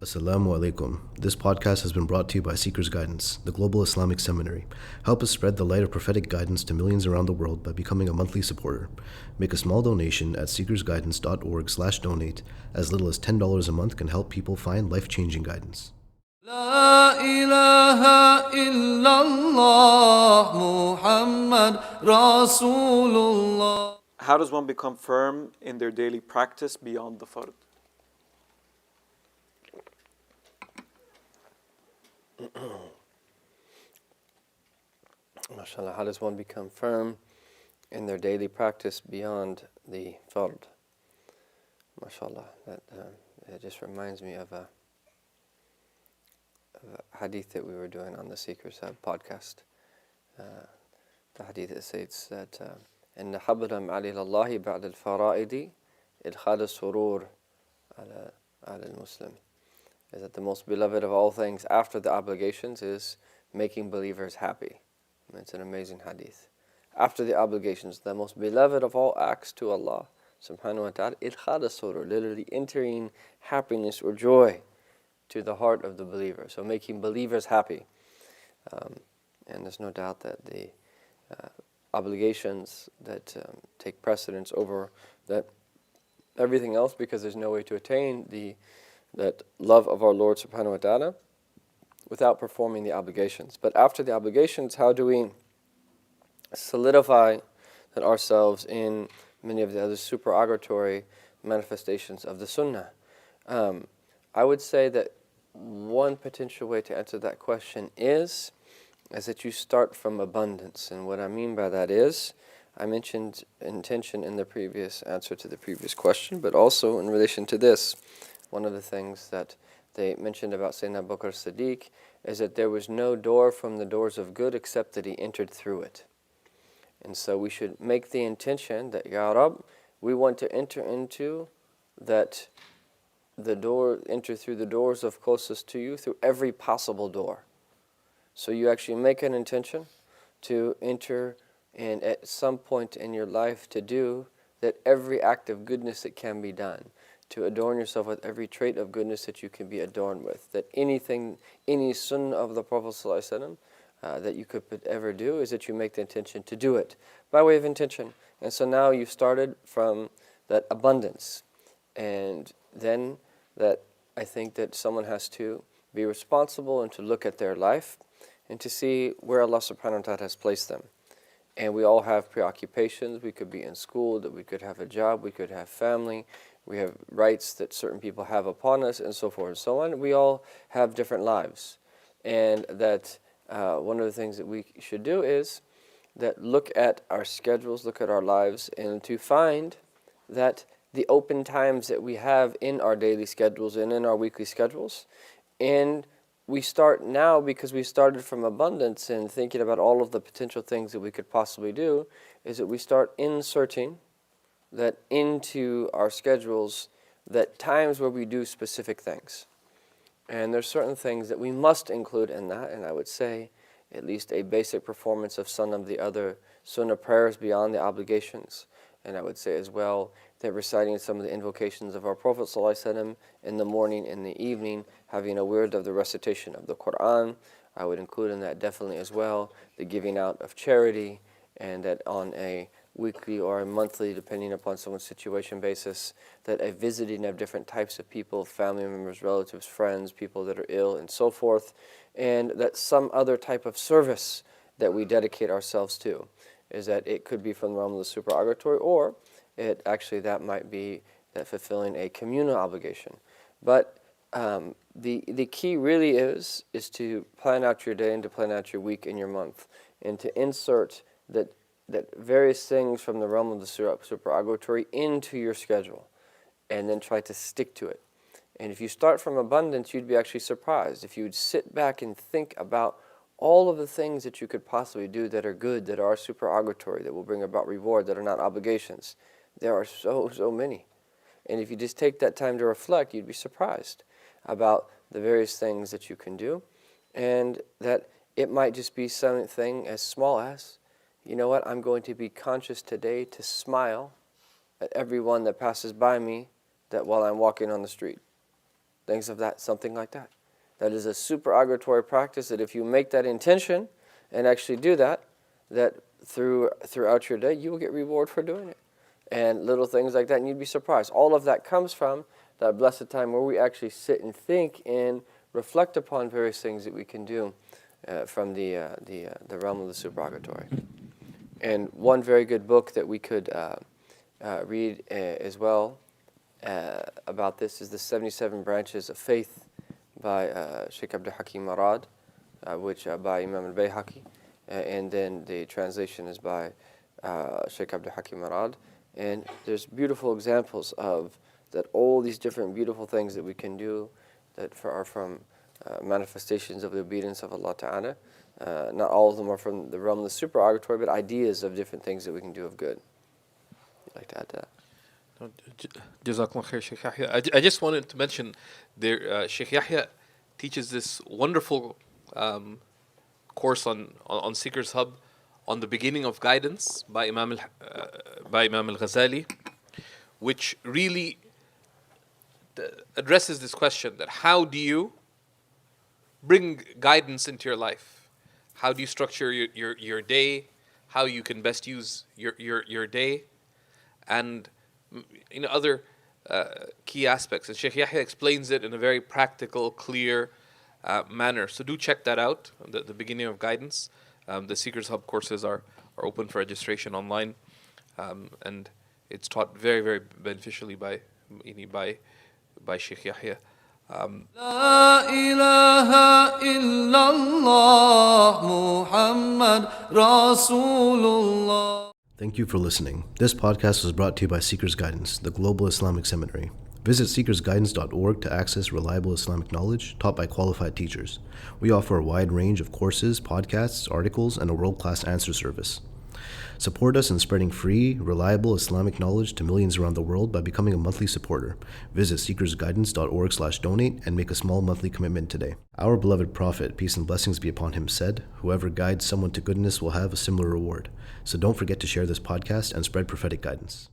Assalamu alaikum. This podcast has been brought to you by SeekersGuidance, the global Islamic seminary. Help us spread the light of prophetic guidance to millions around the world by becoming a monthly supporter. Make a small donation at seekersguidance.org/donate. As little as $10 a month can help people find life-changing guidance. La ilaha illallah Muhammad Rasulullah. How does one become firm in their daily practice beyond the fard? MashaAllah, how does one become firm in their daily practice beyond the fard? MashaAllah, that it just reminds me of a hadith that we were doing on the Seekers podcast. The hadith that states that إن حبل على الله بعد الفرائض إدخال السرور على المسلم, is that the most beloved of all things after the obligations is making believers happy. It's an amazing hadith. After the obligations, the most beloved of all acts to Allah subhanahu wa ta'ala, idkhal as-surur, literally entering happiness or joy to the heart of the believer. So making believers happy. And there's no doubt that the obligations that take precedence over that everything else, because there's no way to attain that love of our Lord subhanahu wa ta'ala without performing the obligations. But after the obligations, how do we solidify that ourselves in many of the other supererogatory manifestations of the sunnah? I would say that one potential way to answer that question is that you start from abundance. And what I mean by that is, I mentioned intention in the previous answer to the previous question, but also in relation to this, one of the things that they mentioned about Sayyidina Abu Bakr as-Siddiq is that there was no door from the doors of good except that he entered through it. And so we should make the intention that, Ya Rab, we want to enter into enter through the doors of closest to you, through every possible door. So you actually make an intention to enter, and at some point in your life to do that every act of goodness that can be done, to adorn yourself with every trait of goodness that you can be adorned with, that any sunnah of the Prophet ﷺ that you could ever do, is that you make the intention to do it by way of intention. And so now you've started from that abundance. And then that I think that someone has to be responsible and to look at their life and to see where Allah subhanahu wa ta'ala has placed them. And we all have preoccupations. We could be in school, that we could have a job, we could have family, we have rights that certain people have upon us, and so forth and so on. We all have different lives. And that one of the things that we should do is that look at our schedules, look at our lives, and to find that the open times that we have in our daily schedules and in our weekly schedules. And we start now, because we started from abundance and thinking about all of the potential things that we could possibly do, is that we start inserting that into our schedules, that times where we do specific things. And there's certain things that we must include in that, and I would say at least a basic performance of some of the other sunnah prayers beyond the obligations. And I would say as well that reciting some of the invocations of our Prophet ﷺ in the morning and the evening, having a wird of the recitation of the Quran, I would include in that definitely as well the giving out of charity, and that on a weekly or a monthly, depending upon someone's situation basis, that a visiting of different types of people, family members, relatives, friends, people that are ill, and so forth, and that some other type of service that we dedicate ourselves to, is that it could be from the realm of the supererogatory, or that might be that fulfilling a communal obligation. But the key really is to plan out your day and to plan out your week and your month, and to insert that various things from the realm of the supererogatory into your schedule, and then try to stick to it. And if you start from abundance, you'd be actually surprised if you would sit back and think about all of the things that you could possibly do that are good, that are supererogatory, that will bring about reward, that are not obligations. There are so many. And if you just take that time to reflect, you'd be surprised about the various things that you can do, and that it might just be something as small as, you know what, I'm going to be conscious today to smile at everyone that passes by me that while I'm walking on the street. things of that, something like that. That is a supererogatory practice that if you make that intention and actually do that, that throughout your day, you will get reward for doing it. And little things like that, and you'd be surprised. All of that comes from that blessed time where we actually sit and think and reflect upon various things that we can do from the realm of the supererogatory. And one very good book that we could read as well about this is the 77 Branches of Faith by Shaykh Abdul Hakim Marad, which by Imam al-Bayhaqi, and then the translation is by Shaykh Abdul Hakim Marad. And there's beautiful examples of that, all these different beautiful things that we can do that are from manifestations of the obedience of Allah Ta'ala. Not all of them are from the realm of the supererogatory, but ideas of different things that we can do of good. I'd like to add to that. Jazakallah khair, Shaykh Yahya. I just wanted to mention there, Shaykh Yahya teaches this wonderful course on Seekers Hub on the beginning of guidance by Imam al-Ghazali, which really addresses this question that how do you bring guidance into your life? How do you structure your day? How you can best use your day? And other key aspects. And Shaykh Yahya explains it in a very practical, clear manner. So do check that out, the beginning of guidance. The Seekers Hub courses are open for registration online. And it's taught very, very beneficially by Shaykh Yahya. لا إله إلا الله محمد رسول الله. Thank you for listening. This podcast was brought to you by Seekers Guidance, the Global Islamic Seminary. Visit SeekersGuidance.org to access reliable Islamic knowledge taught by qualified teachers. We offer a wide range of courses, podcasts, articles, and a world-class answer service. Support us in spreading free, reliable Islamic knowledge to millions around the world by becoming a monthly supporter. Visit SeekersGuidance.org/donate and make a small monthly commitment today. Our beloved Prophet, peace and blessings be upon him, said, "Whoever guides someone to goodness will have a similar reward." So don't forget to share this podcast and spread prophetic guidance.